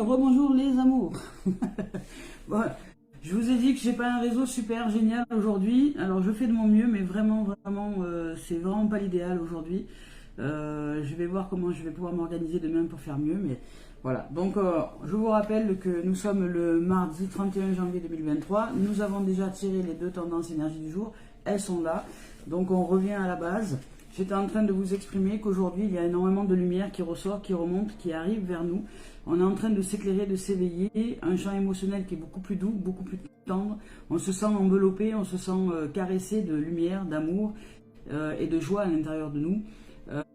rebonjour les amours. Bon, je vous ai dit que j'ai pas un réseau super génial aujourd'hui. Alors je fais de mon mieux, mais vraiment, c'est vraiment pas l'idéal aujourd'hui. Je vais voir comment je vais pouvoir m'organiser demain pour faire mieux, mais voilà. Donc je vous rappelle que nous sommes le mardi 31 janvier 2023. Nous avons déjà tiré les deux tendances énergie du jour. Elles sont là. Donc on revient à la base. J'étais en train de vous exprimer qu'aujourd'hui, il y a énormément de lumière qui ressort, qui remonte, qui arrive vers nous. On est en train de s'éclairer, de s'éveiller. Un champ émotionnel qui est beaucoup plus doux, beaucoup plus tendre. On se sent enveloppé, on se sent caressé de lumière, d'amour et de joie à l'intérieur de nous.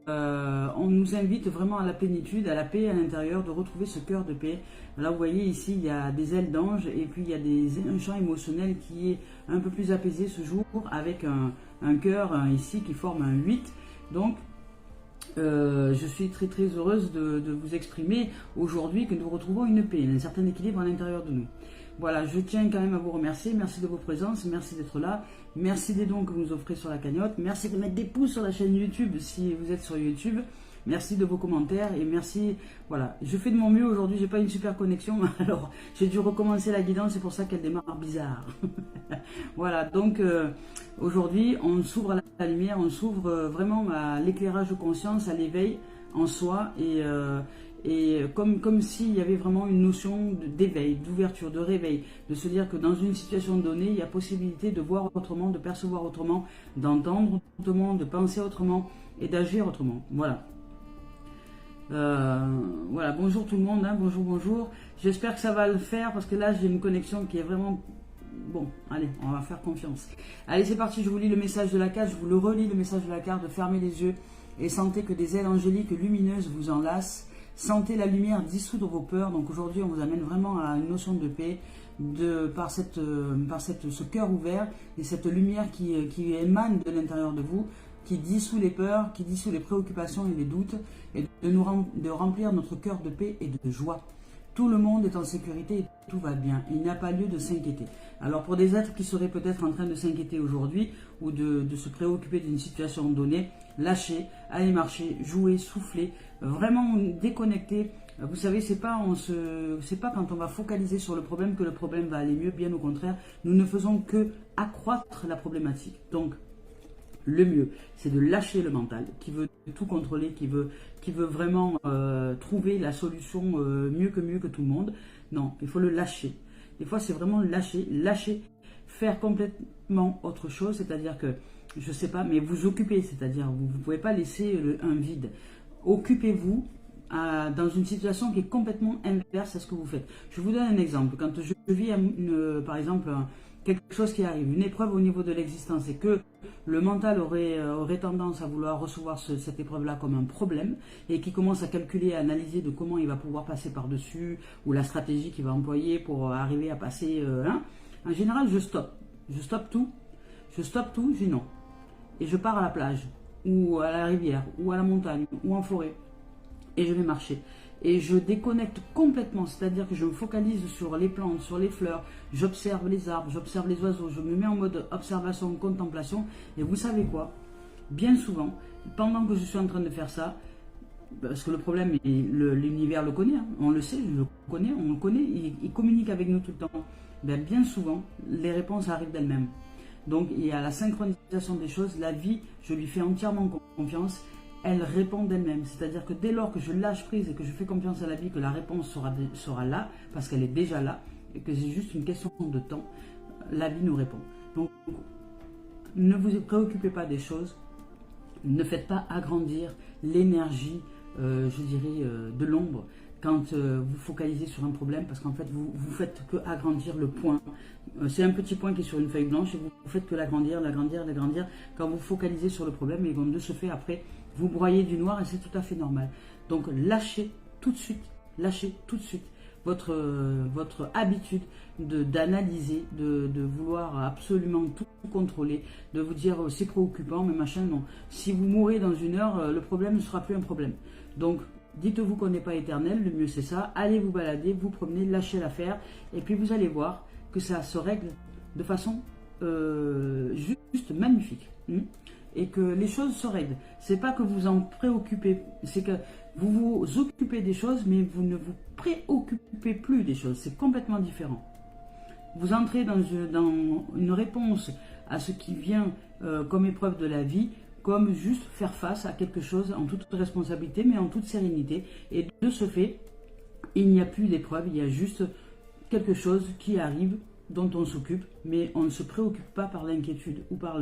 On nous invite vraiment à la plénitude, à la paix à l'intérieur, de retrouver ce cœur de paix. Là, vous voyez ici, il y a des ailes d'ange et puis il y a un champ émotionnel qui est un peu plus apaisé ce jour avec un cœur ici qui forme un 8. Donc, je suis très heureuse de vous exprimer aujourd'hui que nous retrouvons une paix, un certain équilibre à l'intérieur de nous. Voilà, je tiens quand même à vous remercier. Merci de vos présences, merci d'être là. Merci des dons que vous nous offrez sur la cagnotte. Merci de mettre des pouces sur la chaîne YouTube si vous êtes sur YouTube. Merci de vos commentaires et merci. Voilà, je fais de mon mieux aujourd'hui. J'ai pas une super connexion, alors j'ai dû recommencer la guidance. C'est pour ça qu'elle démarre bizarre. Voilà, donc aujourd'hui, on s'ouvre à la lumière, on s'ouvre vraiment à l'éclairage de conscience, à l'éveil en soi et comme s'il y avait vraiment une notion d'éveil, d'ouverture, de réveil, de se dire que dans une situation donnée, il y a possibilité de voir autrement, de percevoir autrement, d'entendre autrement, de penser autrement et d'agir autrement. Voilà. Voilà, bonjour tout le monde, hein, bonjour. J'espère que ça va le faire parce que là j'ai une connexion qui est vraiment... Bon, allez, on va faire confiance. Allez, c'est parti, je vous lis le message de la carte, je vous le relis le message de la carte, de fermer les yeux et sentez que des ailes angéliques lumineuses vous enlacent. Sentez la lumière dissoudre vos peurs. Donc aujourd'hui, on vous amène vraiment à une notion de paix par ce cœur ouvert et cette lumière qui émane de l'intérieur de vous, qui dissout les peurs, qui dissout les préoccupations et les doutes, et de remplir notre cœur de paix et de joie. Tout le monde est en sécurité et tout va bien. Il n'y a pas lieu de s'inquiéter. Alors pour des êtres qui seraient peut-être en train de s'inquiéter aujourd'hui ou de se préoccuper d'une situation donnée, lâchez, allez marcher, jouez, soufflez, vraiment déconnecter. Vous savez, c'est pas quand on va focaliser sur le problème que le problème va aller mieux, bien au contraire. Nous ne faisons que accroître la problématique. Donc, le mieux, c'est de lâcher le mental, qui veut tout contrôler, qui veut vraiment trouver la solution mieux que tout le monde. Non, il faut le lâcher. Des fois, c'est vraiment lâcher, faire complètement autre chose, c'est-à-dire que, je sais pas, mais vous occuper, c'est-à-dire vous ne pouvez pas laisser un vide. Occupez-vous dans une situation qui est complètement inverse à ce que vous faites. Je vous donne un exemple. Quand je vis, par exemple, quelque chose qui arrive, une épreuve au niveau de l'existence, et que le mental aurait tendance à vouloir recevoir cette épreuve-là comme un problème, et qui commence à calculer, à analyser de comment il va pouvoir passer par-dessus, ou la stratégie qu'il va employer pour arriver à passer, en général, je stoppe. Je stoppe tout, je dis non. Et je pars à la plage, ou à la rivière, ou à la montagne, ou en forêt, et je vais marcher. Et je déconnecte complètement, c'est-à-dire que je me focalise sur les plantes, sur les fleurs, j'observe les arbres, j'observe les oiseaux, je me mets en mode observation, contemplation, et vous savez quoi? Bien souvent, pendant que je suis en train de faire ça, parce que le problème, l'univers le connaît, hein, on le sait, je le connais, on le connaît, il communique avec nous tout le temps, bien souvent, les réponses arrivent d'elles-mêmes. Donc il y a la synchronisation des choses, la vie, je lui fais entièrement confiance, elle répond d'elle-même. C'est-à-dire que dès lors que je lâche prise et que je fais confiance à la vie, que la réponse sera là, parce qu'elle est déjà là, et que c'est juste une question de temps, la vie nous répond. Donc, ne vous préoccupez pas des choses, ne faites pas agrandir l'énergie, je dirais, de l'ombre, quand vous focalisez sur un problème, parce qu'en fait, vous faites que agrandir le point. C'est un petit point qui est sur une feuille blanche, et vous faites que l'agrandir, quand vous focalisez sur le problème, et de ce fait, après, vous broyez du noir, et c'est tout à fait normal. Donc, lâchez tout de suite votre habitude d'analyser, de vouloir absolument tout contrôler, de vous dire c'est préoccupant, mais machin, non. Si vous mourrez dans 1 heure, le problème ne sera plus un problème. Donc, dites-vous qu'on n'est pas éternel, le mieux c'est ça. Allez vous balader, vous promener, lâchez l'affaire, et puis vous allez voir que ça se règle de façon juste magnifique. Et que les choses se règlent. C'est pas que vous en préoccupez, c'est que Vous vous occupez des choses, mais vous ne vous préoccupez plus des choses. C'est complètement différent. Vous entrez dans une réponse à ce qui vient comme épreuve de la vie, comme juste faire face à quelque chose en toute responsabilité, mais en toute sérénité. Et de ce fait, il n'y a plus d'épreuve, il y a juste quelque chose qui arrive, dont on s'occupe, mais on ne se préoccupe pas par l'inquiétude ou par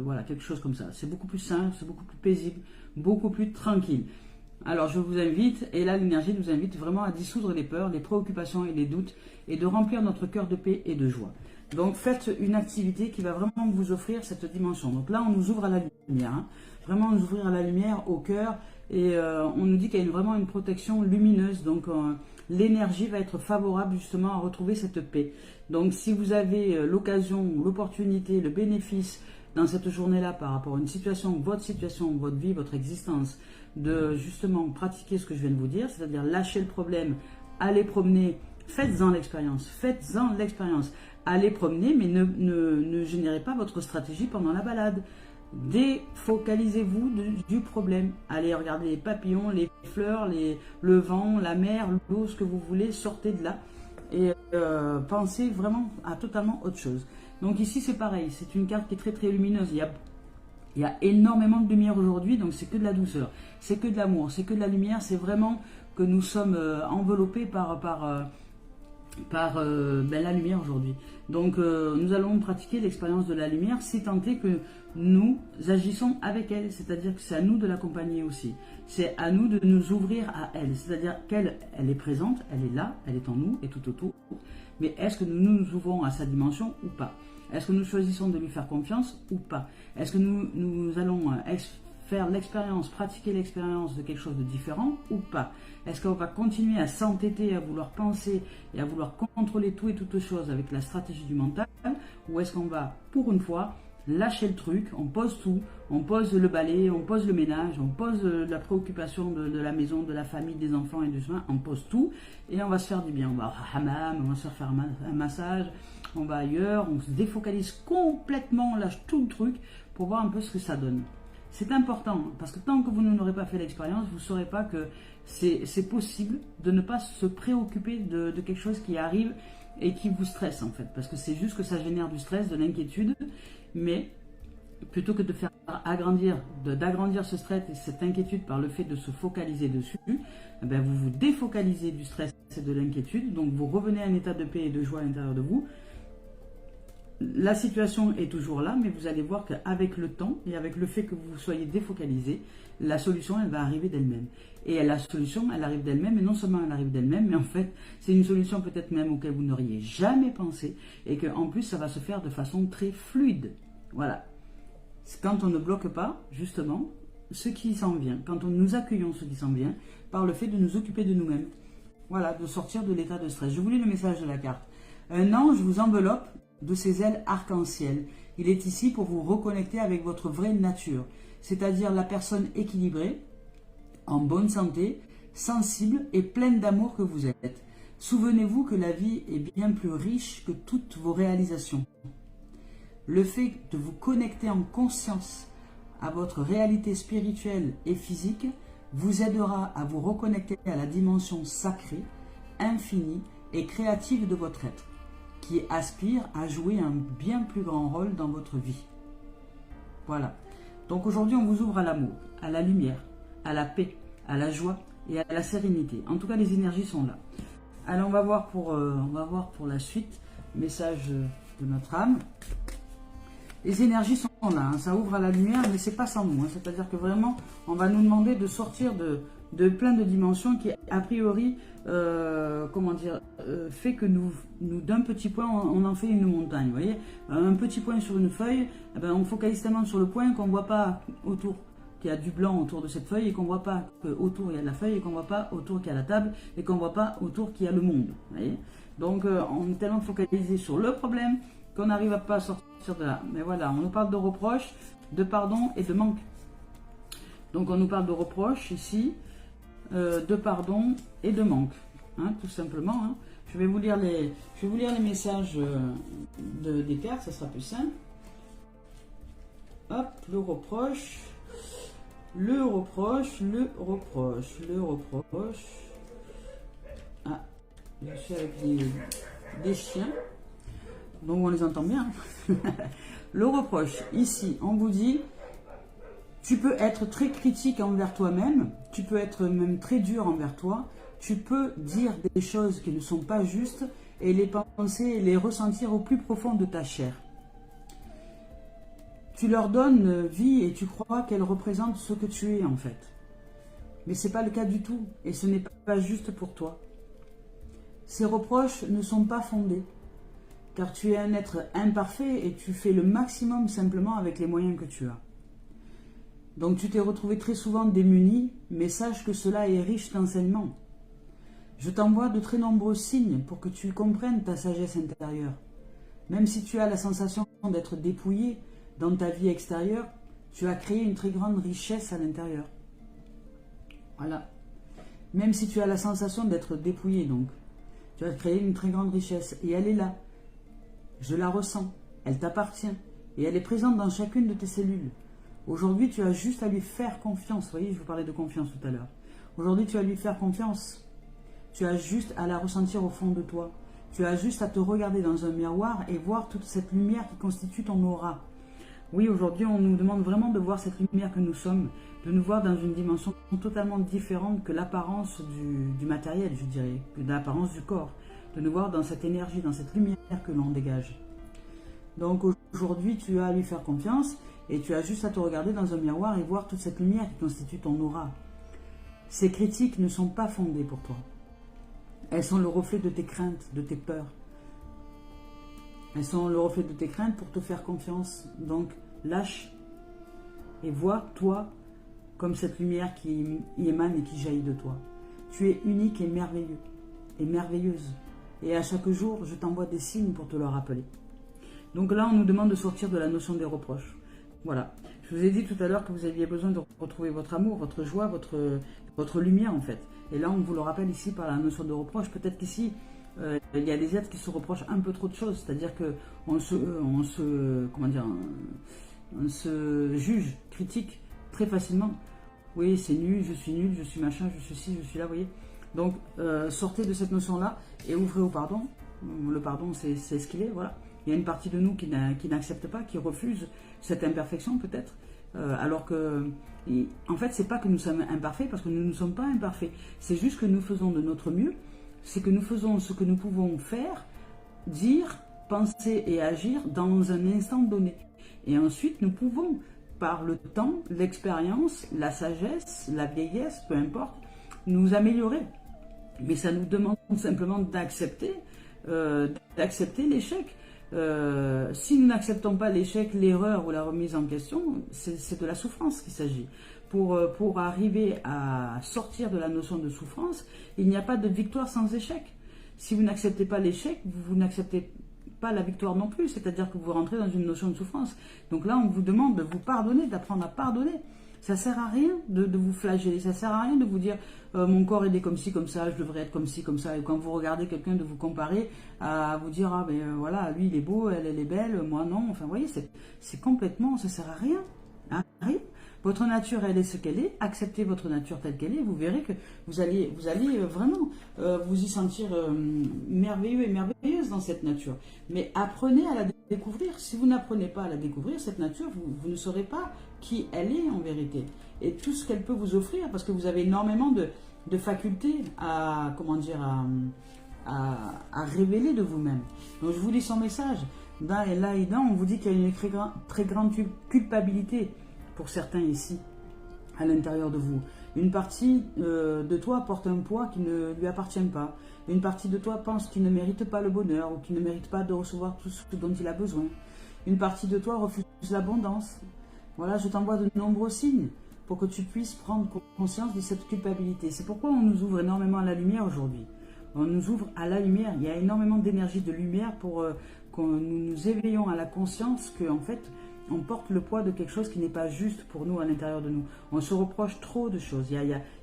voilà, quelque chose comme ça. C'est beaucoup plus simple, c'est beaucoup plus paisible, beaucoup plus tranquille. Alors je vous invite, et là l'énergie nous invite vraiment à dissoudre les peurs, les préoccupations et les doutes, et de remplir notre cœur de paix et de joie. Donc faites une activité qui va vraiment vous offrir cette dimension. Donc là on nous ouvre à la lumière, hein. Vraiment nous ouvrir à la lumière, au cœur, et on nous dit qu'il y a vraiment une protection lumineuse, donc l'énergie va être favorable justement à retrouver cette paix. Donc si vous avez l'occasion, l'opportunité, le bénéfice dans cette journée-là par rapport à une situation, votre vie, votre existence, de justement pratiquer ce que je viens de vous dire, c'est-à-dire lâcher le problème, aller promener, faites-en l'expérience, allez promener, mais ne générez pas votre stratégie pendant la balade. Défocalisez-vous du problème. Allez regarder les papillons, les fleurs, le vent, la mer, l'eau, ce que vous voulez, sortez de là et pensez vraiment à totalement autre chose. Donc ici c'est pareil, c'est une carte qui est très très lumineuse. Il y a énormément de lumière aujourd'hui, donc c'est que de la douceur, c'est que de l'amour, c'est que de la lumière, c'est vraiment que nous sommes enveloppés par la lumière aujourd'hui. Donc nous allons pratiquer l'expérience de la lumière, si tant est que nous agissons avec elle, c'est-à-dire que c'est à nous de l'accompagner aussi. C'est à nous de nous ouvrir à elle, c'est-à-dire qu'elle est présente, elle est là, elle est en nous et tout autour. Mais est-ce que nous nous ouvrons à sa dimension ou pas? Est-ce que nous choisissons de lui faire confiance ou pas? Est-ce que nous allons faire l'expérience, pratiquer l'expérience de quelque chose de différent ou pas? Est-ce qu'on va continuer à s'entêter, à vouloir penser et à vouloir contrôler tout et toutes choses avec la stratégie du mental? Ou est-ce qu'on va, pour une fois, lâcher le truc, on pose tout, on pose le balai, on pose le ménage, on pose la préoccupation de la maison, de la famille, des enfants et du soin, on pose tout et on va se faire du bien. On va au hammam, on va se faire un massage, on va ailleurs, on se défocalise complètement, on lâche tout le truc pour voir un peu ce que ça donne. C'est important, parce que tant que vous n'aurez pas fait l'expérience, vous ne saurez pas que c'est possible de ne pas se préoccuper de quelque chose qui arrive et qui vous stresse en fait. Parce que c'est juste que ça génère du stress, de l'inquiétude, mais plutôt que de faire d'agrandir ce stress et cette inquiétude par le fait de se focaliser dessus, eh bien vous vous défocalisez du stress et de l'inquiétude, donc vous revenez à un état de paix et de joie à l'intérieur de vous. La situation est toujours là, mais vous allez voir qu'avec le temps et avec le fait que vous soyez défocalisé, la solution, elle va arriver d'elle-même. Et la solution, elle arrive d'elle-même, et non seulement elle arrive d'elle-même, mais en fait, c'est une solution peut-être même auquel vous n'auriez jamais pensé, et qu'en plus, ça va se faire de façon très fluide. Voilà. C'est quand on ne bloque pas, justement, ce qui s'en vient, quand nous accueillons ce qui s'en vient, par le fait de nous occuper de nous-mêmes. Voilà, de sortir de l'état de stress. Je vous lis le message de la carte. Un ange vous enveloppe de ses ailes arc-en-ciel. Il est ici pour vous reconnecter avec votre vraie nature, c'est-à-dire la personne équilibrée, en bonne santé, sensible et pleine d'amour que vous êtes. Souvenez-vous que la vie est bien plus riche que toutes vos réalisations. Le fait de vous connecter en conscience à votre réalité spirituelle et physique vous aidera à vous reconnecter à la dimension sacrée, infinie et créative de votre être, qui aspire à jouer un bien plus grand rôle dans votre vie. Voilà. Donc aujourd'hui, on vous ouvre à l'amour, à la lumière, à la paix, à la joie et à la sérénité. En tout cas, les énergies sont là. Alors, on va voir pour la suite, message de notre âme. Les énergies sont là, hein, ça ouvre à la lumière, mais c'est pas sans nous. Hein, c'est-à-dire que vraiment, on va nous demander de sortir de plein de dimensions qui, a priori, fait que nous d'un petit point, on en fait une montagne. Vous voyez, un petit point sur une feuille, eh ben, on focalise tellement sur le point qu'on ne voit pas autour qu'il y a du blanc autour de cette feuille et qu'on ne voit pas qu'autour il y a de la feuille et qu'on ne voit pas autour qu'il y a la table et qu'on ne voit pas autour qu'il y a le monde. Vous voyez, donc, on est tellement focalisé sur le problème qu'on n'arrive pas à sortir de là. Mais voilà, on nous parle de reproches, de pardon et de manque. Donc, on nous parle de reproches ici, de pardon et de manque, hein, tout simplement. Hein. Je vais vous lire les messages des cartes, ça sera plus simple. Hop, le reproche. Le reproche, le reproche, le reproche. Ah, je suis avec des chiens, donc on les entend bien. Le reproche, ici, on vous dit, tu peux être très critique envers toi-même, tu peux être même très dur envers toi, tu peux dire des choses qui ne sont pas justes et les penser et les ressentir au plus profond de ta chair. Tu leur donnes vie et tu crois qu'elles représentent ce que tu es en fait. Mais ce n'est pas le cas du tout et ce n'est pas juste pour toi. Ces reproches ne sont pas fondés car tu es un être imparfait et tu fais le maximum simplement avec les moyens que tu as. Donc tu t'es retrouvé très souvent démuni, mais sache que cela est riche d'enseignements. Je t'envoie de très nombreux signes pour que tu comprennes ta sagesse intérieure. Même si tu as la sensation d'être dépouillé dans ta vie extérieure, tu as créé une très grande richesse à l'intérieur. Voilà. Même si tu as la sensation d'être dépouillé, donc, tu as créé une très grande richesse. Et elle est là. Je la ressens. Elle t'appartient. Et elle est présente dans chacune de tes cellules. Aujourd'hui, tu as juste à lui faire confiance. Vous voyez, je vous parlais de confiance tout à l'heure. Aujourd'hui, tu as à lui faire confiance. Tu as juste à la ressentir au fond de toi. Tu as juste à te regarder dans un miroir et voir toute cette lumière qui constitue ton aura. Oui, aujourd'hui, on nous demande vraiment de voir cette lumière que nous sommes, de nous voir dans une dimension totalement différente que l'apparence du matériel, je dirais, que l'apparence du corps. De nous voir dans cette énergie, dans cette lumière que l'on dégage. Donc aujourd'hui, tu as à lui faire confiance et tu as juste à te regarder dans un miroir et voir toute cette lumière qui constitue ton aura. Ces critiques ne sont pas fondées pour toi. Elles sont le reflet de tes craintes, de tes peurs. Elles sont le reflet de tes craintes pour te faire confiance. Donc, lâche et vois toi comme cette lumière qui émane et qui jaillit de toi. Tu es unique et merveilleux et merveilleuse. Et à chaque jour, je t'envoie des signes pour te le rappeler. Donc là, on nous demande de sortir de la notion des reproches. Voilà. Je vous ai dit tout à l'heure que vous aviez besoin de retrouver votre amour, votre joie, votre lumière en fait. Et là, on vous le rappelle ici par la notion de reproche. Peut-être qu'ici, il y a des êtres qui se reprochent un peu trop de choses. C'est-à-dire qu'on se juge, critique très facilement. Oui, c'est nul, je suis machin, je suis ci, je suis là, vous voyez. Donc, sortez de cette notion-là et ouvrez au pardon. Le pardon, c'est ce qu'il est, voilà. Il y a une partie de nous qui n'accepte pas, qui refuse cette imperfection peut-être. Alors que, en fait, c'est pas que nous sommes imparfaits, parce que nous ne sommes pas imparfaits. C'est juste que nous faisons de notre mieux. C'est que nous faisons ce que nous pouvons faire, dire, penser et agir dans un instant donné. Et ensuite, nous pouvons, par le temps, l'expérience, la sagesse, la vieillesse, peu importe, nous améliorer. Mais ça nous demande simplement d'accepter l'échec. Si nous n'acceptons pas l'échec, l'erreur ou la remise en question, c'est de la souffrance qu'il s'agit. Pour arriver à sortir de la notion de souffrance, il n'y a pas de victoire sans échec. Si vous n'acceptez pas l'échec, vous n'acceptez pas la victoire non plus, c'est-à-dire que vous rentrez dans une notion de souffrance. Donc là, on vous demande de vous pardonner, d'apprendre à pardonner. Ça ne sert à rien de vous flageller, ça ne sert à rien de vous dire mon corps il est comme ci, comme ça, je devrais être comme ci, comme ça. Et quand vous regardez quelqu'un, de vous comparer, à vous dire ah ben voilà, lui il est beau, elle est belle, moi non. Enfin vous voyez, c'est complètement, ça ne sert à rien. Hein, rien. Votre nature, elle est ce qu'elle est. Acceptez votre nature telle qu'elle est. Vous verrez que vous allez vraiment vous y sentir merveilleux et merveilleuse dans cette nature. Mais apprenez à la découvrir. Si vous n'apprenez pas à la découvrir, cette nature, vous ne saurez pas qui elle est en vérité. Et tout ce qu'elle peut vous offrir, parce que vous avez énormément de facultés à, à révéler de vous-même. Donc je vous lis son message. Là et là, on vous dit qu'il y a une très grande culpabilité pour certains ici, à l'intérieur de vous. Une partie de toi porte un poids qui ne lui appartient pas. Une partie de toi pense qu'il ne mérite pas le bonheur ou qu'il ne mérite pas de recevoir tout ce dont il a besoin. Une partie de toi refuse l'abondance. Voilà, je t'envoie de nombreux signes pour que tu puisses prendre conscience de cette culpabilité. C'est pourquoi on nous ouvre énormément à la lumière aujourd'hui. On nous ouvre à la lumière. Il y a énormément d'énergie de lumière pour que nous nous éveillons à la conscience que, en fait, on porte le poids de quelque chose qui n'est pas juste pour nous à l'intérieur de nous. On se reproche trop de choses. Il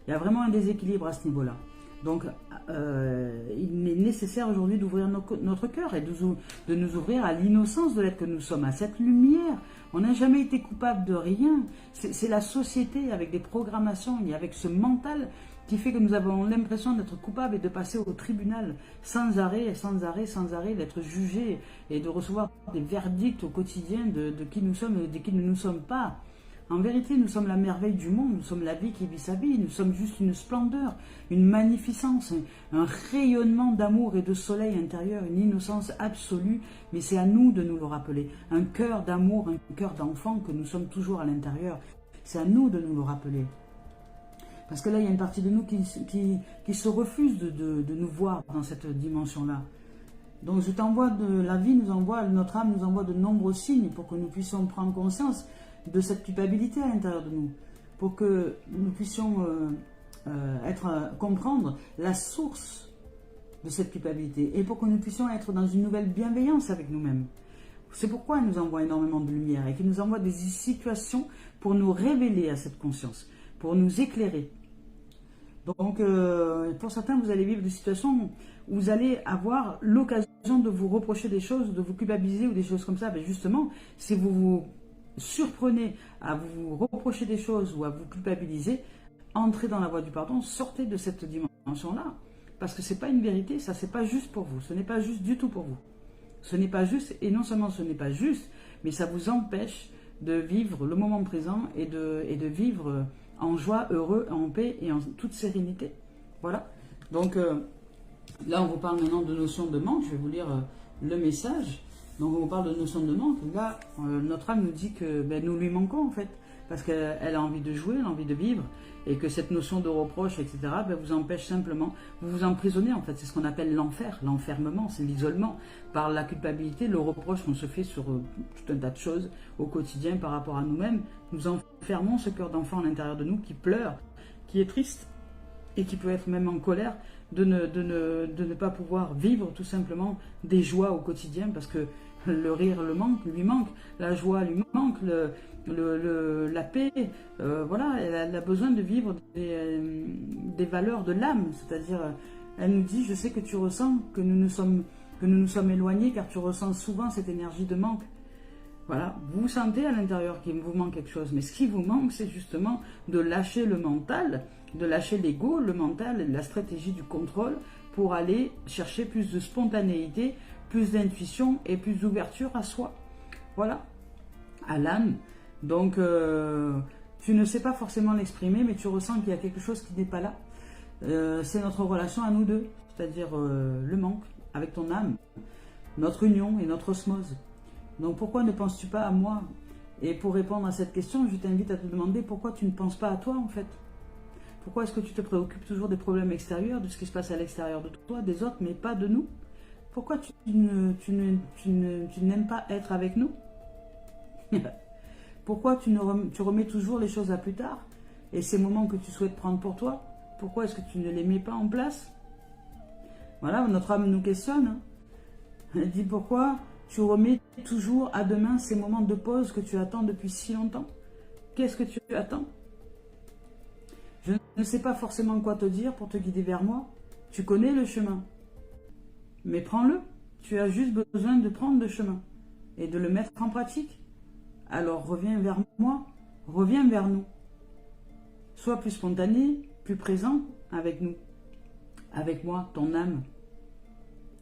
y a vraiment un déséquilibre à ce niveau-là. Donc, il est nécessaire aujourd'hui d'ouvrir notre cœur et de nous ouvrir à l'innocence de l'être que nous sommes, à cette lumière. On n'a jamais été coupable de rien. C'est la société avec des programmations et avec ce mental qui fait que nous avons l'impression d'être coupables et de passer au tribunal sans arrêt, sans arrêt, sans arrêt, d'être jugés et de recevoir des verdicts au quotidien de qui nous sommes et de qui nous ne sommes pas. En vérité, nous sommes la merveille du monde, nous sommes la vie qui vit sa vie, nous sommes juste une splendeur, une magnificence, un rayonnement d'amour et de soleil intérieur, une innocence absolue, mais c'est à nous de nous le rappeler. Un cœur d'amour, un cœur d'enfant que nous sommes toujours à l'intérieur, c'est à nous de nous le rappeler. Parce que là, il y a une partie de nous qui se refuse de nous voir dans cette dimension-là. Donc je t'envoie la vie nous envoie, notre âme nous envoie de nombreux signes pour que nous puissions prendre conscience de cette culpabilité à l'intérieur de nous, pour que nous puissions comprendre la source de cette culpabilité et pour que nous puissions être dans une nouvelle bienveillance avec nous-mêmes. C'est pourquoi il nous envoie énormément de lumière et qu'il nous envoie des situations pour nous révéler à cette conscience, pour nous éclairer. Donc, pour certains, vous allez vivre des situations où vous allez avoir l'occasion de vous reprocher des choses, de vous culpabiliser ou des choses comme ça. Mais justement, si vous vous surprenez à vous reprocher des choses ou à vous culpabiliser, entrez dans la voie du pardon, sortez de cette dimension-là. Parce que ce n'est pas une vérité, ça c'est pas juste pour vous, ce n'est pas juste du tout pour vous. Ce n'est pas juste, et non seulement ce n'est pas juste, mais ça vous empêche de vivre le moment présent et de vivre en joie, heureux, en paix et en toute sérénité. Voilà. Donc là, on vous parle maintenant de notion de manque. Je vais vous lire le message. Donc on vous parle de notion de manque. Là, notre âme nous dit que nous lui manquons en fait. Parce qu'elle a envie de jouer, elle a envie de vivre. Et que cette notion de reproche, etc., vous empêche simplement, vous vous emprisonnez en fait. C'est ce qu'on appelle l'enfer, l'enfermement, c'est l'isolement. Par la culpabilité, le reproche qu'on se fait sur tout un tas de choses au quotidien par rapport à nous-mêmes, nous enfermons ce cœur d'enfant à l'intérieur de nous qui pleure, qui est triste et qui peut être même en colère de ne pas pouvoir vivre tout simplement des joies au quotidien parce que le rire lui manque, la joie lui manque, la paix, voilà, elle a besoin de vivre des valeurs de l'âme, c'est-à-dire, elle nous dit, je sais que tu ressens que nous nous sommes éloignés car tu ressens souvent cette énergie de manque. Voilà, vous sentez à l'intérieur qu'il vous manque quelque chose, mais ce qui vous manque, c'est justement de lâcher le mental, de lâcher l'ego, le mental, la stratégie du contrôle pour aller chercher plus de spontanéité, plus d'intuition et plus d'ouverture à soi. Voilà, à l'âme. Donc, tu ne sais pas forcément l'exprimer, mais tu ressens qu'il y a quelque chose qui n'est pas là. C'est notre relation à nous deux, c'est-à-dire le manque avec ton âme, notre union et notre osmose. Donc, pourquoi ne penses-tu pas à moi? Et pour répondre à cette question, je t'invite à te demander pourquoi tu ne penses pas à toi, en fait. Pourquoi est-ce que tu te préoccupes toujours des problèmes extérieurs, de ce qui se passe à l'extérieur de toi, des autres, mais pas de nous? Pourquoi tu n'aimes pas être avec nous? Pourquoi tu remets toujours les choses à plus tard? Et ces moments que tu souhaites prendre pour toi, pourquoi est-ce que tu ne les mets pas en place? Voilà, notre âme nous questionne. Elle dit pourquoi tu remets toujours à demain ces moments de pause que tu attends depuis si longtemps? Qu'est-ce que tu attends? Je ne sais pas forcément quoi te dire pour te guider vers moi. Tu connais le chemin. Mais prends-le. Tu as juste besoin de prendre le chemin et de le mettre en pratique. Alors reviens vers moi, reviens vers nous. Sois plus spontané, plus présent avec nous, avec moi, ton âme.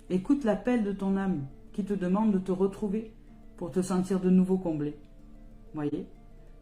Écoute l'appel de ton âme qui te demande de te retrouver pour te sentir de nouveau comblé. Voyez,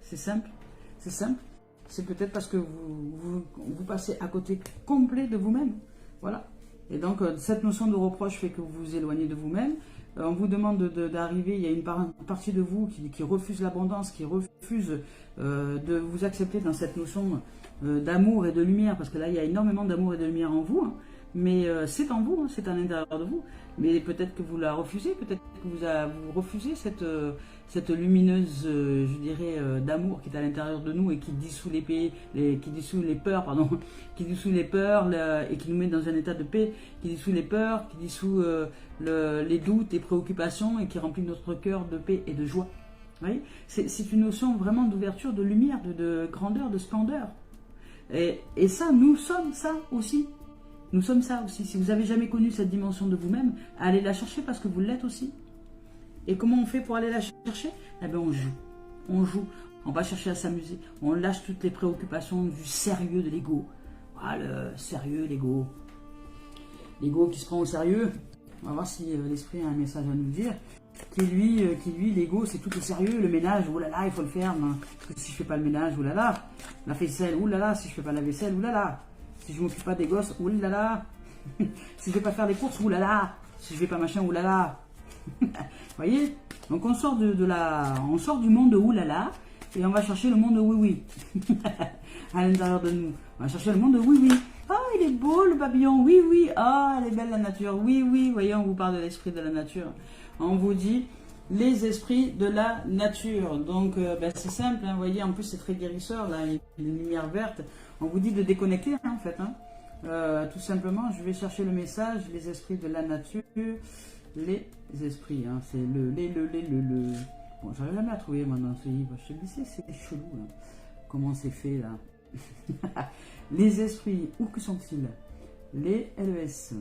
c'est simple, c'est simple. C'est peut-être parce que vous passez à côté complet de vous-même. Voilà. Et donc, cette notion de reproche fait que vous vous éloignez de vous-même. On vous demande d'arriver, il y a une partie de vous qui refuse l'abondance, qui refuse de vous accepter dans cette notion d'amour et de lumière, parce que là, il y a énormément d'amour et de lumière en vous, hein. Mais c'est en vous, hein, c'est à l'intérieur de vous. Mais peut-être que vous la refusez, peut-être que vous refusez cette lumineuse, je dirais, d'amour qui est à l'intérieur de nous et qui dissout qui dissout les peurs, pardon, qui dissout les peurs et qui nous met dans un état de paix, qui dissout les peurs, qui dissout les doutes, les préoccupations et qui remplit notre cœur de paix et de joie. Vous voyez, c'est une notion vraiment d'ouverture, de lumière, de grandeur, de splendeur. Et ça, nous sommes ça aussi. Nous sommes ça aussi. Si vous n'avez jamais connu cette dimension de vous-même, allez la chercher parce que vous l'êtes aussi. Et comment on fait pour aller la chercher? Eh bien, on joue. On joue. On va chercher à s'amuser. On lâche toutes les préoccupations du sérieux de l'ego. Ah, le sérieux, l'ego. L'ego qui se prend au sérieux. On va voir si l'esprit a un message à nous dire. Qui lui, l'ego, c'est tout le sérieux. Le ménage, oulala, il faut le faire. Parce que si je fais pas le ménage, oulala. La vaisselle, oulala. Si je fais pas la vaisselle, oulala. Si je m'occupe pas des gosses, oulala. Si je vais pas faire les courses, oulala. Si je vais pas machin, oulala. Vous voyez? Donc on sort on sort du monde de oulala et on va chercher le monde de oui oui à l'intérieur de nous. On va chercher le monde de oui oui. Ah, il est beau le papillon, oui oui. Ah, elle est belle la nature, oui oui. Vous voyez, on vous parle de l'esprit de la nature. On vous dit les esprits de la nature. Donc c'est simple, hein, vous voyez, en plus c'est très guérisseur là, les lumières vertes. On vous dit de déconnecter en fait. Hein. Tout simplement, je vais chercher le message, les esprits de la nature. Les esprits, hein, c'est le. Bon, j'arrive jamais à trouver moi dans ce livre. Je te dis, c'est chelou, là. Comment c'est fait, là? Les esprits, où que sont-ils? Les LES.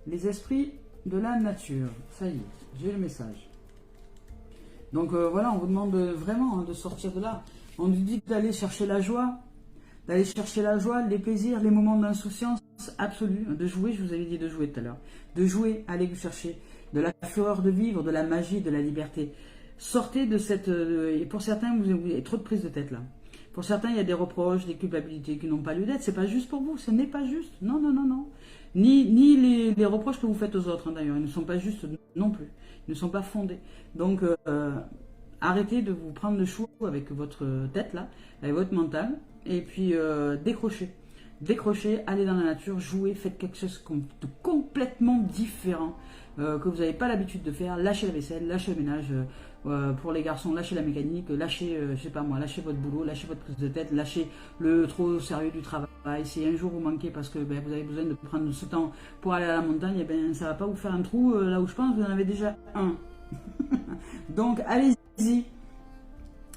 Les esprits de la nature. Ça y est, j'ai le message. Donc voilà, on vous demande vraiment de sortir de là. On nous dit d'aller chercher la joie. D'aller chercher la joie, les plaisirs, les moments d'insouciance absolue, de jouer, je vous avais dit de jouer tout à l'heure, de jouer, allez vous chercher, de la fureur de vivre, de la magie, de la liberté. Sortez de cette... et pour certains, vous avez trop de prise de tête là. Pour certains, il y a des reproches, des culpabilités qui n'ont pas lieu d'être. C'est pas juste pour vous, ce n'est pas juste. Non, non, non, non. Ni les reproches que vous faites aux autres, hein, d'ailleurs, ils ne sont pas justes non plus. Ils ne sont pas fondés. Donc, arrêtez de vous prendre le chou avec votre tête là, avec votre mental. Et puis décrochez. Décrochez, allez dans la nature, jouez, faites quelque chose de complètement différent que vous n'avez pas l'habitude de faire. Lâchez la vaisselle, lâchez le ménage. Pour les garçons, lâchez la mécanique, lâchez, je sais pas moi, lâchez votre boulot, lâchez votre prise de tête, lâchez le trop sérieux du travail. Si un jour vous manquez parce que vous avez besoin de prendre ce temps pour aller à la montagne, et ça ne va pas vous faire un trou là où je pense, vous en avez déjà un. Donc allez-y.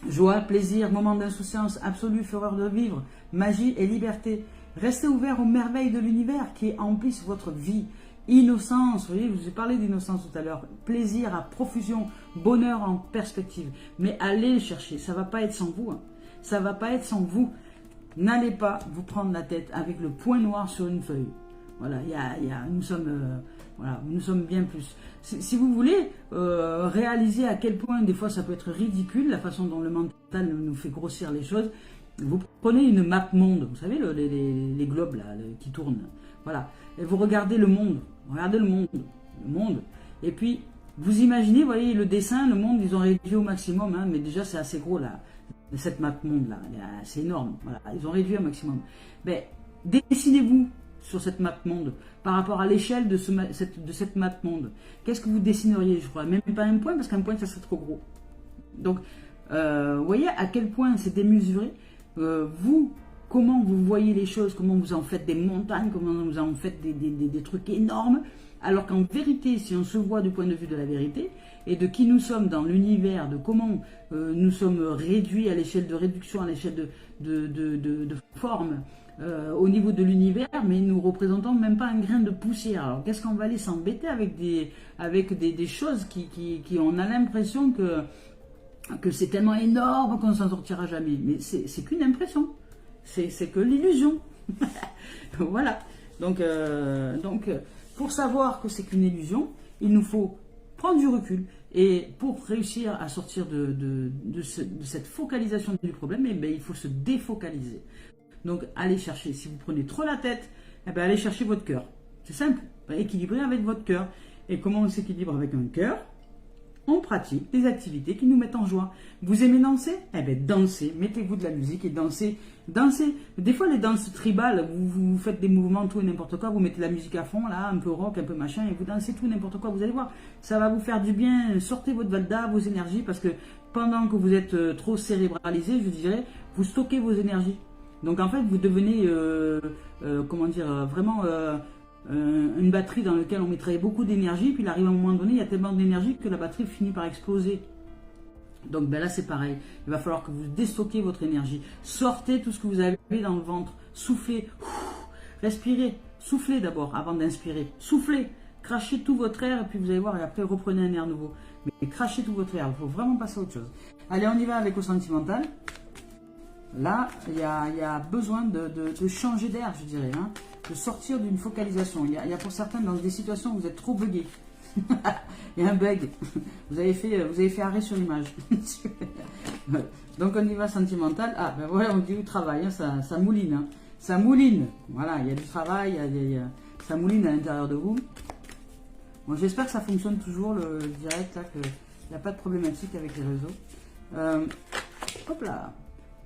Joie, plaisir, moment d'insouciance absolue, fureur de vivre, magie et liberté. Restez ouvert aux merveilles de l'univers qui emplissent votre vie. Innocence, vous voyez, je vous ai parlé d'innocence tout à l'heure. Plaisir à profusion, bonheur en perspective. Mais allez le chercher, ça ne va pas être sans vous. Hein. Ça ne va pas être sans vous. N'allez pas vous prendre la tête avec le point noir sur une feuille. Voilà, nous sommes bien plus. Si vous voulez réaliser à quel point des fois ça peut être ridicule, la façon dont le mental nous fait grossir les choses, vous prenez une map monde, vous savez les globes là, qui tournent, voilà, et vous regardez le monde, et puis vous imaginez, vous voyez le dessin, le monde, ils ont réduit au maximum, hein, mais déjà c'est assez gros là, cette map monde là, c'est énorme, voilà, ils ont réduit au maximum. Ben, dessinez-vous sur cette map monde, par rapport à l'échelle de cette map monde. Qu'est-ce que vous dessineriez, je crois? Même pas un point, parce qu'un point, ça serait trop gros. Donc, vous voyez à quel point c'est démesuré. Vous, comment vous voyez les choses, comment vous en faites des montagnes, comment vous en faites des trucs énormes, alors qu'en vérité, si on se voit du point de vue de la vérité, et de qui nous sommes dans l'univers, de comment nous sommes réduits à l'échelle de réduction, à l'échelle de forme, au niveau de l'univers, mais nous représentons même pas un grain de poussière. Alors qu'est-ce qu'on va aller s'embêter avec des choses qui on a l'impression que c'est tellement énorme qu'on ne s'en sortira jamais. Mais c'est qu'une impression. C'est que l'illusion. Voilà. Donc, pour savoir que c'est qu'une illusion, il nous faut prendre du recul. Et pour réussir à sortir de cette focalisation du problème, il faut se défocaliser. Donc, allez chercher. Si vous prenez trop la tête, allez chercher votre cœur. C'est simple. Équilibrer avec votre cœur. Et comment on s'équilibre avec un cœur? On pratique des activités qui nous mettent en joie. Vous aimez danser? Dansez. Mettez-vous de la musique et dansez. Dansez. Des fois, les danses tribales, vous faites des mouvements, tout et n'importe quoi. Vous mettez la musique à fond, là, un peu rock, un peu machin, et vous dansez tout et n'importe quoi. Vous allez voir, ça va vous faire du bien. Sortez votre valda, vos énergies, parce que pendant que vous êtes trop cérébralisé, je dirais, vous stockez vos énergies. Donc en fait, vous devenez, vraiment une batterie dans laquelle on mettrait beaucoup d'énergie, puis il arrive à un moment donné, il y a tellement d'énergie que la batterie finit par exploser. Donc là, c'est pareil. Il va falloir que vous déstockez votre énergie. Sortez tout ce que vous avez dans le ventre. Soufflez. Respirez, soufflez d'abord avant d'inspirer. Soufflez, crachez tout votre air et puis vous allez voir et après reprenez un air nouveau. Mais crachez tout votre air, il faut vraiment passer à autre chose. Allez, on y va avec au sentimental. Là, il y a besoin de changer d'air, je dirais, hein, de sortir d'une focalisation. Il y a pour certains dans des situations où vous êtes trop bugué. Il y a un bug. Vous avez fait arrêt sur l'image. Donc on y va sentimental. Ah ben voilà, on dit du travail, hein, ça mouline. Hein. Ça mouline. Voilà, il y a du travail, ça mouline à l'intérieur de vous. Bon, j'espère que ça fonctionne toujours le direct, là, qu'il n'y a pas de problématique avec les réseaux. Hop là.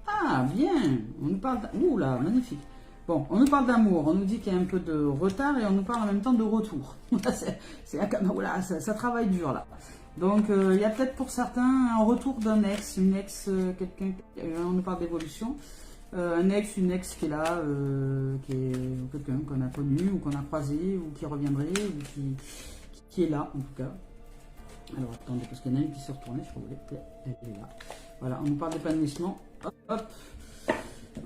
Ah, bien. On nous parle. Ouh là, magnifique. Bon, on nous parle d'amour, on nous dit qu'il y a un peu de retard et on nous parle en même temps de retour. Voilà, ça travaille dur là. Donc, il y a peut-être pour certains un retour d'un ex, une ex, quelqu'un, on nous parle d'évolution. Un ex, une ex qui est là, qui est quelqu'un qu'on a connu ou qu'on a croisé ou qui reviendrait ou qui est là en tout cas. Alors, attendez, parce qu'il y en a une qui s'est retournée, je crois qu'elle est là. Voilà, on nous parle d'épanouissement. Hop, hop.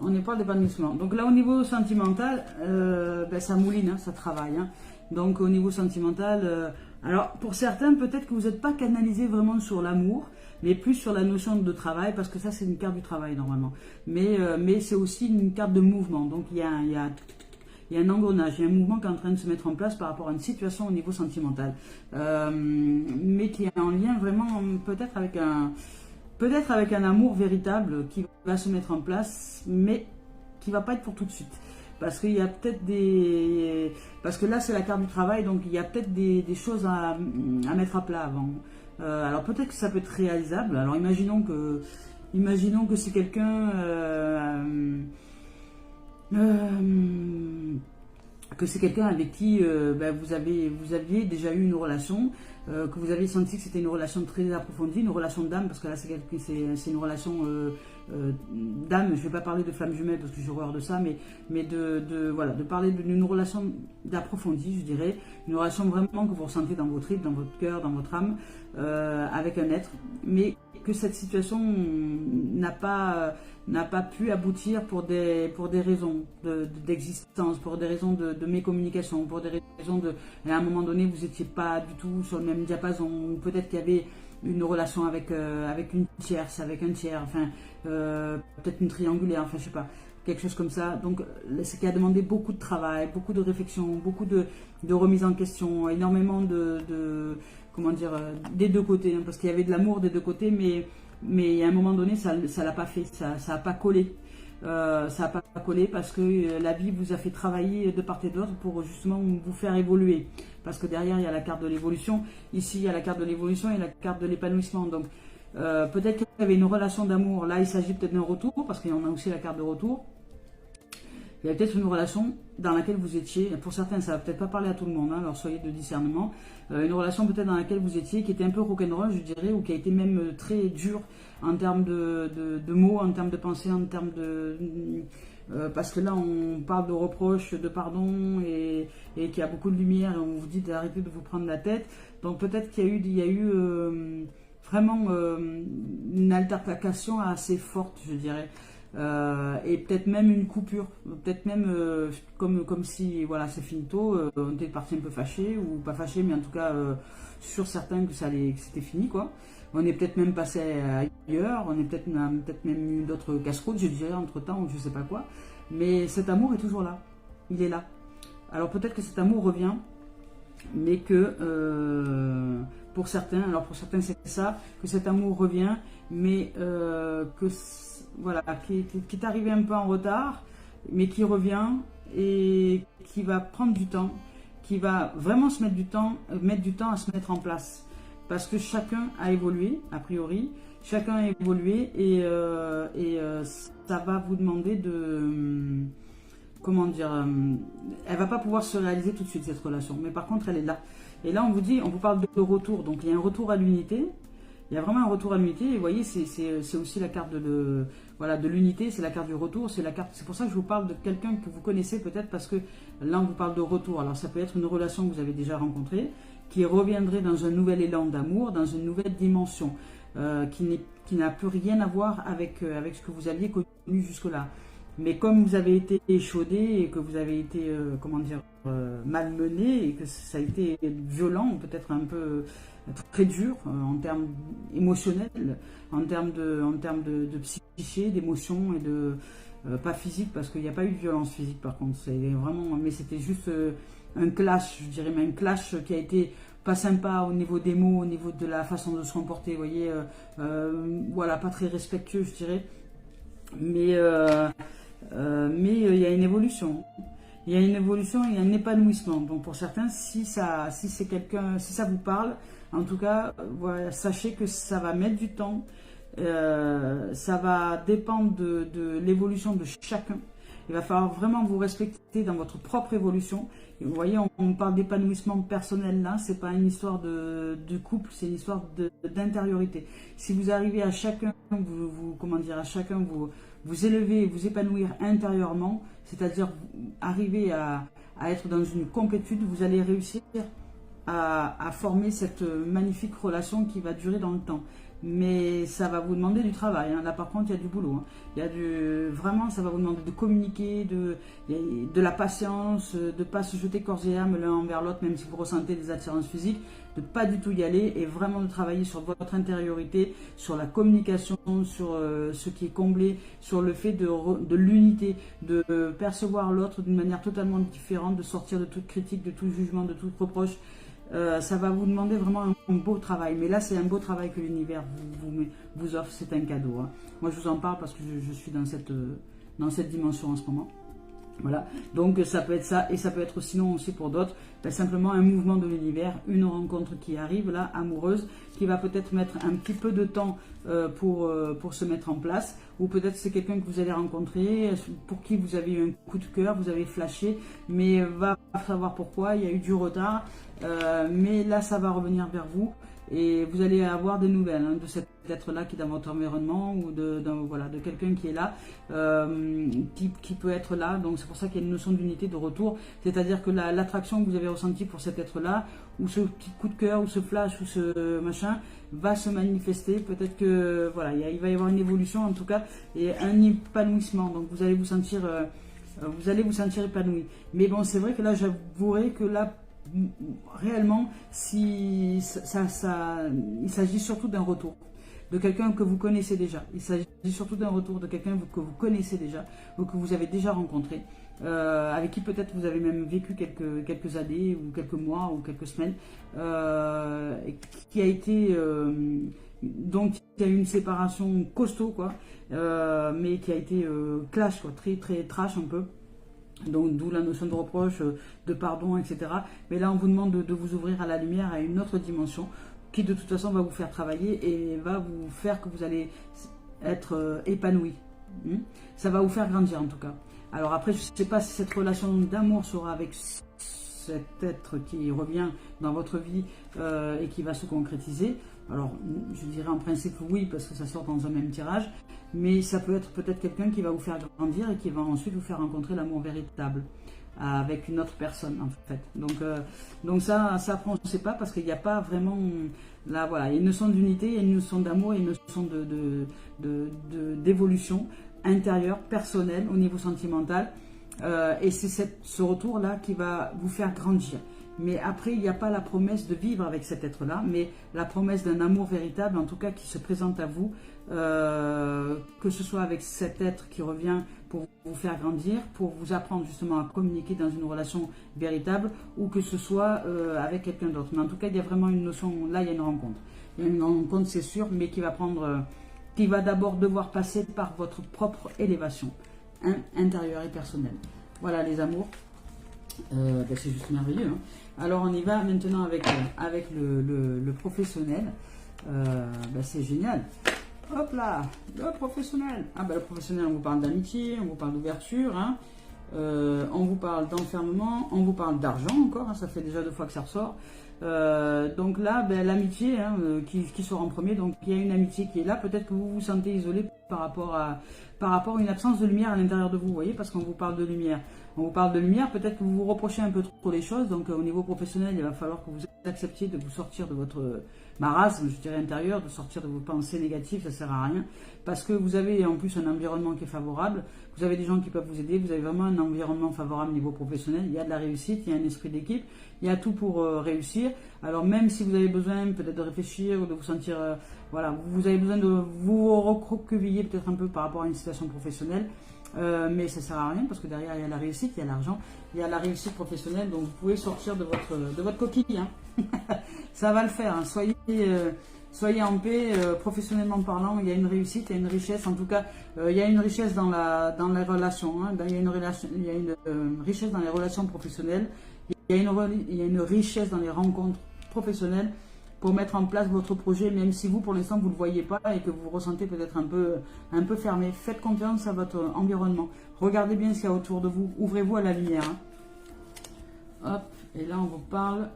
On n'est pas d'épanouissement. Donc là, au niveau sentimental, ben, ça mouline, hein, ça travaille. Hein. Donc au niveau sentimental, alors pour certains, peut-être que vous n'êtes pas canalisé vraiment sur l'amour, mais plus sur la notion de travail, parce que ça, c'est une carte du travail normalement. Mais c'est aussi une carte de mouvement. Donc il y a un engrenage, il y a un mouvement qui est en train de se mettre en place par rapport à une situation au niveau sentimental. Mais qui est en lien vraiment peut-être avec un amour véritable qui va se mettre en place, mais qui ne va pas être pour tout de suite. Parce qu'il y a peut-être parce que là, c'est la carte du travail, donc il y a peut-être des choses à mettre à plat avant. Alors peut-être que ça peut être réalisable. Alors imaginons que c'est quelqu'un... que c'est quelqu'un avec qui ben, vous aviez déjà eu une relation, que vous avez senti que c'était une relation très approfondie, une relation d'âme, parce que là c'est une relation d'âme. Je ne vais pas parler de flamme jumelle parce que j'ai horreur de ça, mais de parler d'une relation d'approfondie, je dirais, une relation vraiment que vous ressentez dans vos tripes, dans votre cœur, dans votre âme, avec un être, mais que cette situation n'a pas pu aboutir pour des raisons d'existence, pour des raisons de mécommunication, pour des raisons à un moment donné, vous n'étiez pas du tout sur le même diapason, ou peut-être qu'il y avait une relation avec une tierce, avec un tiers, enfin, peut-être une triangulaire, enfin, je sais pas, quelque chose comme ça. Donc, c'est qui a demandé beaucoup de travail, beaucoup de réflexion, beaucoup de remise en question, énormément comment dire, des deux côtés, hein, parce qu'il y avait de l'amour des deux côtés, mais à un moment donné, ça l'a pas fait, ça n'a pas collé. Ça n'a pas collé parce que la vie vous a fait travailler de part et d'autre pour justement vous faire évoluer. Parce que derrière, il y a la carte de l'évolution. Ici, il y a la carte de l'évolution et la carte de l'épanouissement. Donc, peut-être qu'il y avait une relation d'amour. Là, il s'agit peut-être d'un retour, parce qu'il y en a aussi la carte de retour. Il y a peut-être une relation dans laquelle vous étiez, pour certains ça ne va peut-être pas parler à tout le monde, hein, alors soyez de discernement, une relation peut-être dans laquelle vous étiez, qui était un peu rock'n'roll je dirais, ou qui a été même très dure en termes de mots, en termes de pensée, en termes parce que là on parle de reproches, de pardon, et qu'il y a beaucoup de lumière, et on vous dit d'arrêter de vous prendre la tête, donc peut-être qu'il y a eu vraiment une altercation assez forte, je dirais. Et peut-être même une coupure, peut-être même comme si voilà c'est finito, on était parti un peu fâché ou pas fâché, mais en tout cas sur certains que c'était fini quoi. On est peut-être même passé ailleurs, on a peut-être même eu d'autres casse-croûtes, je dirais entre temps ou je sais pas quoi, mais cet amour est toujours là, il est là. Alors peut-être que cet amour revient, mais que pour certains c'est ça, que cet amour revient, mais que voilà, qui est arrivé un peu en retard, mais qui revient et qui va prendre du temps, qui va vraiment mettre du temps à se mettre en place. Parce que chacun a évolué, a priori, chacun a évolué et ça va vous demander comment dire, elle va pas pouvoir se réaliser tout de suite cette relation, mais par contre elle est là. Et là on vous parle de retour, donc il y a un retour à l'unité. Il y a vraiment un retour à l'unité, et vous voyez, c'est aussi la carte de l'unité, c'est la carte du retour, c'est pour ça que je vous parle de quelqu'un que vous connaissez peut-être, parce que là on vous parle de retour. Alors ça peut être une relation que vous avez déjà rencontrée, qui reviendrait dans un nouvel élan d'amour, dans une nouvelle dimension, qui n'a plus rien à voir avec ce que vous aviez connu jusque-là. Mais comme vous avez été échaudé et que vous avez été, comment dire, malmené et que ça a été violent, peut-être un peu très dur en termes émotionnels, en termes de psyché, d'émotion et de pas physique, parce qu'il n'y a pas eu de violence physique par contre, c'est vraiment, mais c'était juste un clash, je dirais même un clash qui a été pas sympa au niveau des mots, au niveau de la façon de se comporter, vous voyez, voilà, pas très respectueux, je dirais, mais il y a une évolution. Il y a une évolution, il y a un épanouissement. Donc pour certains, si c'est quelqu'un, si ça vous parle, en tout cas, voilà, sachez que ça va mettre du temps. Ça va dépendre de l'évolution de chacun. Il va falloir vraiment vous respecter dans votre propre évolution. Et vous voyez, on parle d'épanouissement personnel là, c'est pas une histoire de couple, c'est une histoire d'intériorité. Si vous arrivez à chacun, comment dire, à chacun vous élever, vous épanouir intérieurement, c'est-à-dire arriver à être dans une complétude, vous allez réussir à former cette magnifique relation qui va durer dans le temps. Mais ça va vous demander du travail, hein. Là par contre il y a du boulot, hein. Il y a vraiment, ça va vous demander de communiquer, de la patience, de ne pas se jeter corps et âme l'un envers l'autre, même si vous ressentez des attirances physiques, de ne pas du tout y aller et vraiment de travailler sur votre intériorité, sur la communication, sur ce qui est comblé, sur le fait de l'unité, de percevoir l'autre d'une manière totalement différente, de sortir de toute critique, de tout jugement, de tout reproche. Ça va vous demander vraiment un beau travail. Mais là, c'est un beau travail que l'univers vous offre. C'est un cadeau, hein. Moi, je vous en parle parce que je suis dans cette dimension en ce moment. Voilà. Donc, ça peut être ça. Et ça peut être sinon aussi pour d'autres, simplement un mouvement de l'univers, une rencontre qui arrive là, amoureuse, qui va peut-être mettre un petit peu de temps pour se mettre en place. Ou peut-être c'est quelqu'un que vous allez rencontrer, pour qui vous avez eu un coup de cœur, vous avez flashé, mais va savoir pourquoi, il y a eu du retard. Mais là, ça va revenir vers vous et vous allez avoir des nouvelles, hein, de cet être-là qui est dans votre environnement ou voilà, de quelqu'un qui est là, qui peut être là. Donc c'est pour ça qu'il y a une notion d'unité, de retour. C'est-à-dire que l'attraction que vous avez ressentie pour cet être-là, ou ce petit coup de cœur, ou ce flash, ou ce machin, va se manifester. Peut-être que voilà, il va y avoir une évolution en tout cas et un épanouissement. Donc vous allez vous sentir épanoui. Mais bon, c'est vrai que là, j'avouerai que là, réellement, il s'agit surtout d'un retour de quelqu'un que vous connaissez déjà. Il s'agit surtout d'un retour de quelqu'un que vous connaissez déjà ou que vous avez déjà rencontré, avec qui peut-être vous avez même vécu quelques années ou quelques mois ou quelques semaines, qui a été donc il y a eu une séparation costaud quoi, mais qui a été clash quoi, très très trash un peu. Donc d'où la notion de reproche, de pardon, etc. Mais là on vous demande de vous ouvrir à la lumière, à une autre dimension qui de toute façon va vous faire travailler et va vous faire que vous allez être épanoui. Ça va vous faire grandir en tout cas. Alors après je ne sais pas si cette relation d'amour sera avec cet être qui revient dans votre vie et qui va se concrétiser. Alors je dirais en principe oui parce que ça sort dans un même tirage. Mais ça peut être peut-être quelqu'un qui va vous faire grandir et qui va ensuite vous faire rencontrer l'amour véritable avec une autre personne en fait. Donc ça après on ne sait pas parce qu'il n'y a pas vraiment là voilà, il y a une notion d'unité, il y a une notion d'amour, il y a une notion d'évolution intérieure, personnelle au niveau sentimental et c'est ce retour là qui va vous faire grandir. Mais après, il n'y a pas la promesse de vivre avec cet être-là, mais la promesse d'un amour véritable, en tout cas qui se présente à vous, que ce soit avec cet être qui revient pour vous faire grandir, pour vous apprendre justement à communiquer dans une relation véritable, ou que ce soit avec quelqu'un d'autre. Mais en tout cas, il y a vraiment une notion, là il y a une rencontre. Il y a une rencontre, c'est sûr, mais qui va d'abord devoir passer par votre propre élévation, intérieure et personnelle. Voilà les amours. C'est juste merveilleux, hein. Alors on y va maintenant avec le professionnel. C'est génial. Hop là, le professionnel. Le professionnel, on vous parle d'amitié, on vous parle d'ouverture, hein. On vous parle d'enfermement, on vous parle d'argent encore, hein, ça fait déjà 2 fois que ça ressort. Donc là, l'amitié, hein, qui sort en premier. Donc il y a une amitié qui est là, peut-être que vous vous sentez isolé par rapport à une absence de lumière à l'intérieur de vous, vous voyez, parce qu'on vous parle de lumière. On vous parle de lumière, peut-être que vous vous reprochez un peu trop les choses, donc au niveau professionnel, il va falloir que vous acceptiez de vous sortir de votre marasme, je dirais intérieur, de sortir de vos pensées négatives, ça sert à rien, parce que vous avez en plus un environnement qui est favorable, vous avez des gens qui peuvent vous aider, vous avez vraiment un environnement favorable au niveau professionnel, il y a de la réussite, il y a un esprit d'équipe, il y a tout pour réussir. Alors même si vous avez besoin peut-être de réfléchir ou de vous sentir, voilà, vous avez besoin de vous recroqueviller peut-être un peu par rapport à une situation professionnelle, mais ça ne sert à rien parce que derrière il y a la réussite, il y a l'argent, il y a la réussite professionnelle, donc vous pouvez sortir de votre coquille, hein. Ça va le faire, hein. Soyez en paix, professionnellement parlant, il y a une réussite, il y a une richesse, en tout cas il y a une richesse dans les relations, hein. Il y a une richesse dans les relations professionnelles, il y a une richesse dans les rencontres professionnelles pour mettre en place votre projet, même si vous, pour l'instant, vous ne le voyez pas et que vous vous ressentez peut-être un peu fermé. Faites confiance à votre environnement. Regardez bien ce qu'il y a autour de vous. Ouvrez-vous à la lumière, hein. Hop, et là, on vous parle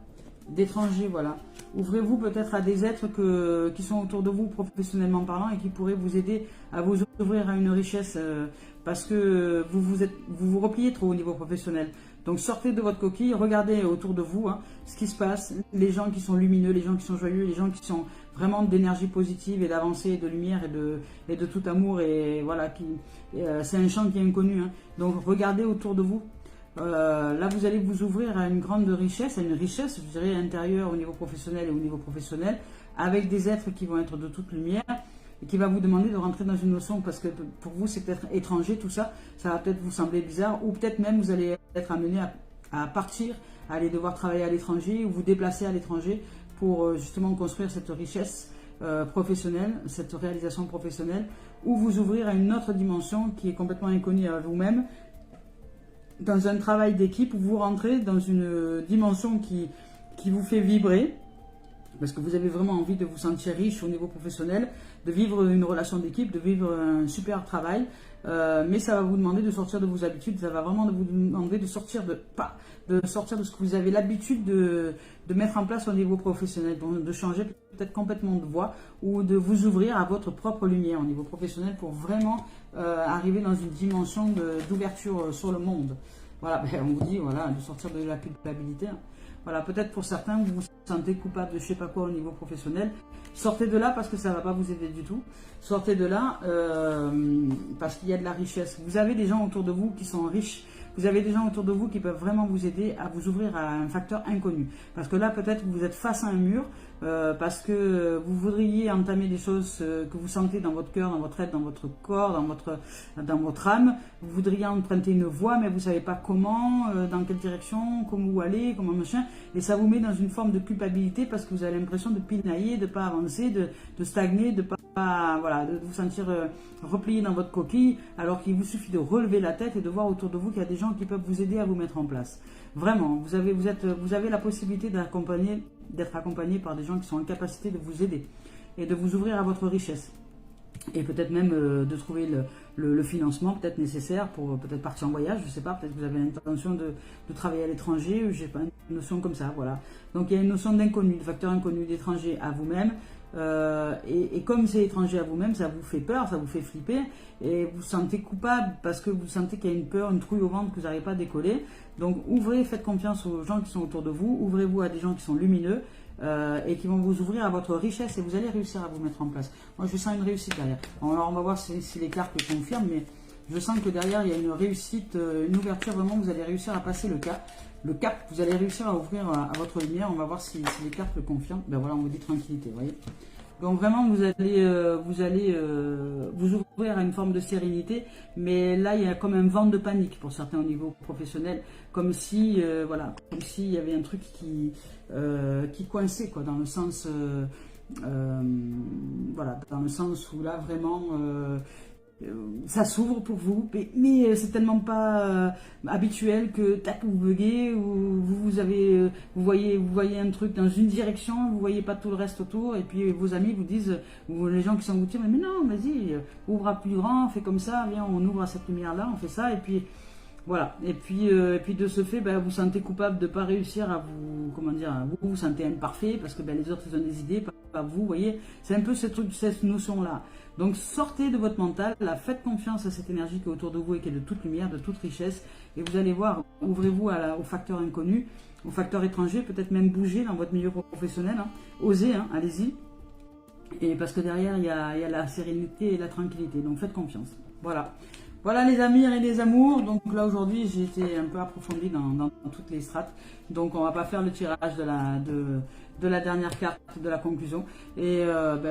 d'étrangers, voilà. Ouvrez-vous peut-être à des êtres qui sont autour de vous, professionnellement parlant, et qui pourraient vous aider à vous ouvrir à une richesse, parce que vous vous repliez trop au niveau professionnel. Donc sortez de votre coquille, regardez autour de vous, hein, ce qui se passe, les gens qui sont lumineux, les gens qui sont joyeux, les gens qui sont vraiment d'énergie positive et d'avancée, de lumière et de tout amour. Et voilà, c'est un champ qui est inconnu, hein. Donc regardez autour de vous. Là, vous allez vous ouvrir à une grande richesse, je dirais, intérieure au niveau professionnel et au niveau professionnel, avec des êtres qui vont être de toute lumière et qui va vous demander de rentrer dans une notion, parce que pour vous, c'est peut-être étranger tout ça, ça va peut-être vous sembler bizarre, ou peut-être même vous allez être amené à partir, à aller devoir travailler à l'étranger, ou vous déplacer à l'étranger pour justement construire cette richesse professionnelle, cette réalisation professionnelle, ou vous ouvrir à une autre dimension qui est complètement inconnue à vous-même, dans un travail d'équipe où vous rentrez dans une dimension qui vous fait vibrer, parce que vous avez vraiment envie de vous sentir riche au niveau professionnel, de vivre une relation d'équipe, de vivre un super travail, mais ça va vous demander de sortir de vos habitudes, ça va vraiment vous demander de sortir de ce que vous avez l'habitude de mettre en place au niveau professionnel, donc de changer peut-être complètement de voie, ou de vous ouvrir à votre propre lumière au niveau professionnel pour vraiment arriver dans une dimension d'ouverture sur le monde. Voilà, ben on vous dit, voilà, de sortir de la culpabilité. Voilà, peut-être pour certains, vous vous sentez coupable de je sais pas quoi au niveau professionnel. Sortez de là parce que ça ne va pas vous aider du tout. Sortez de là parce qu'il y a de la richesse. Vous avez des gens autour de vous qui sont riches. Vous avez des gens autour de vous qui peuvent vraiment vous aider à vous ouvrir à un facteur inconnu. Parce que là, peut-être vous êtes face à un mur, parce que vous voudriez entamer des choses que vous sentez dans votre cœur, dans votre être, dans votre corps, dans votre âme. Vous voudriez emprunter une voie, mais vous ne savez pas comment, dans quelle direction, comment où aller, comment machin. Et ça vous met dans une forme de culpabilité parce que vous avez l'impression de pinailler, de ne pas avancer, de stagner, de vous sentir replié dans votre coquille, alors qu'il vous suffit de relever la tête et de voir autour de vous qu'il y a des gens qui peuvent vous aider à vous mettre en place. Vraiment, vous avez la possibilité d'être accompagné par des gens qui sont en capacité de vous aider et de vous ouvrir à votre richesse. Et peut-être même de trouver le financement peut-être nécessaire pour peut-être partir en voyage, je ne sais pas, peut-être que vous avez l'intention de travailler à l'étranger, je sais pas, une notion comme ça, voilà. Donc il y a une notion d'inconnu, de facteur inconnu, d'étranger à vous-même. Et comme c'est étranger à vous-même, ça vous fait peur, ça vous fait flipper et vous vous sentez coupable parce que vous sentez qu'il y a une peur, une trouille au ventre, que vous n'arrivez pas à décoller. Donc ouvrez, faites confiance aux gens qui sont autour de vous, ouvrez-vous à des gens qui sont lumineux et qui vont vous ouvrir à votre richesse et vous allez réussir à vous mettre en place. Moi je sens une réussite derrière. Alors on va voir si les cartes le confirment, mais je sens que derrière il y a une réussite, une ouverture, vraiment vous allez réussir à passer le cap, vous allez réussir à ouvrir à votre lumière. On va voir si les cartes le confirment. Ben voilà, on vous dit tranquillité, vous voyez. Donc vraiment vous allez vous ouvrir à une forme de sérénité, mais là il y a comme un vent de panique pour certains au niveau professionnel, comme si comme s'il y avait un truc qui coinçait quoi, dans le sens dans le sens où là vraiment ça s'ouvre pour vous, mais c'est tellement pas habituel que tac vous buguez, ou vous voyez un truc dans une direction, vous voyez pas tout le reste autour, et puis vos amis vous disent, ou les gens qui sont goûtés, mais non, vas-y, ouvre à plus grand, fais comme ça, viens, on ouvre à cette lumière là, on fait ça, et puis voilà, et puis de ce fait, ben, vous sentez coupable de ne pas réussir à vous, comment dire, vous sentez imparfait parce que ben, les autres ils ont des idées, à vous, vous voyez, c'est un peu cette notion-là. Donc sortez de votre mental, là, faites confiance à cette énergie qui est autour de vous et qui est de toute lumière, de toute richesse, et vous allez voir, ouvrez-vous au facteur inconnu, au facteur étranger, peut-être même bouger dans votre milieu professionnel, hein. Osez, hein, allez-y, et parce que derrière il y a la sérénité et la tranquillité, donc faites confiance. Voilà. Voilà les amis et les amours, donc là aujourd'hui j'ai été un peu approfondi dans toutes les strates, donc on va pas faire le tirage de la dernière carte de la conclusion, et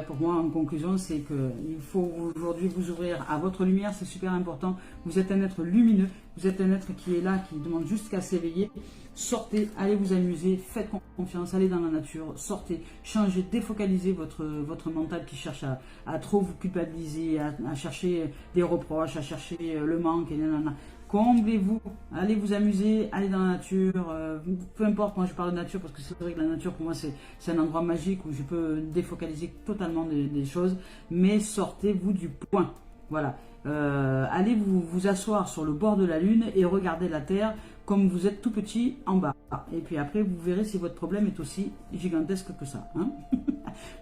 pour moi en conclusion c'est que il faut aujourd'hui vous ouvrir à votre lumière, c'est super important, vous êtes un être lumineux, vous êtes un être qui est là, qui demande juste qu'à s'éveiller, sortez, allez vous amuser, faites confiance, allez dans la nature, sortez, changez, défocalisez votre mental qui cherche à trop vous culpabiliser, à chercher des reproches, à chercher le manque, et nanana. Comblez-vous, allez vous amuser, allez dans la nature, peu importe, moi je parle de nature parce que c'est vrai que la nature pour moi c'est un endroit magique où je peux défocaliser totalement des choses, mais sortez-vous du point, voilà. Allez vous asseoir sur le bord de la lune et regardez la terre comme vous êtes tout petit en bas, et puis après vous verrez si votre problème est aussi gigantesque que ça, hein.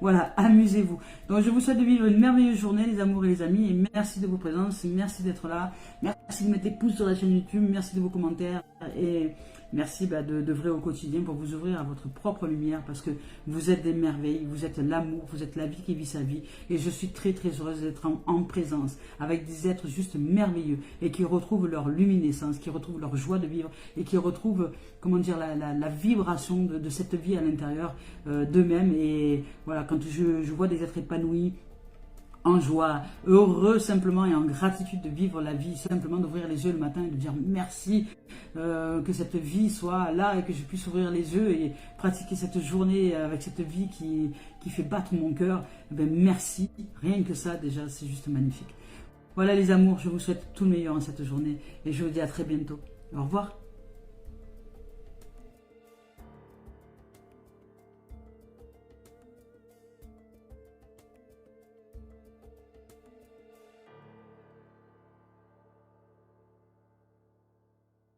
Voilà, amusez-vous. Donc je vous souhaite de vivre une merveilleuse journée les amours et les amis, et merci de vos présences, merci d'être là, merci de mettre des pouces sur la chaîne YouTube, merci de vos commentaires, et merci d'œuvrer au quotidien pour vous ouvrir à votre propre lumière, parce que vous êtes des merveilles, vous êtes l'amour, vous êtes la vie qui vit sa vie, et je suis très très heureuse d'être en présence avec des êtres juste merveilleux et qui retrouvent leur luminescence, qui retrouvent leur joie de vivre et qui retrouvent, comment dire, la vibration de cette vie à l'intérieur d'eux-mêmes. Et voilà, quand je vois des êtres épanouis, en joie, heureux simplement et en gratitude de vivre la vie, simplement d'ouvrir les yeux le matin et de dire merci, que cette vie soit là et que je puisse ouvrir les yeux et pratiquer cette journée avec cette vie qui fait battre mon cœur. Merci, rien que ça déjà c'est juste magnifique. Voilà les amours, je vous souhaite tout le meilleur en cette journée et je vous dis à très bientôt. Au revoir.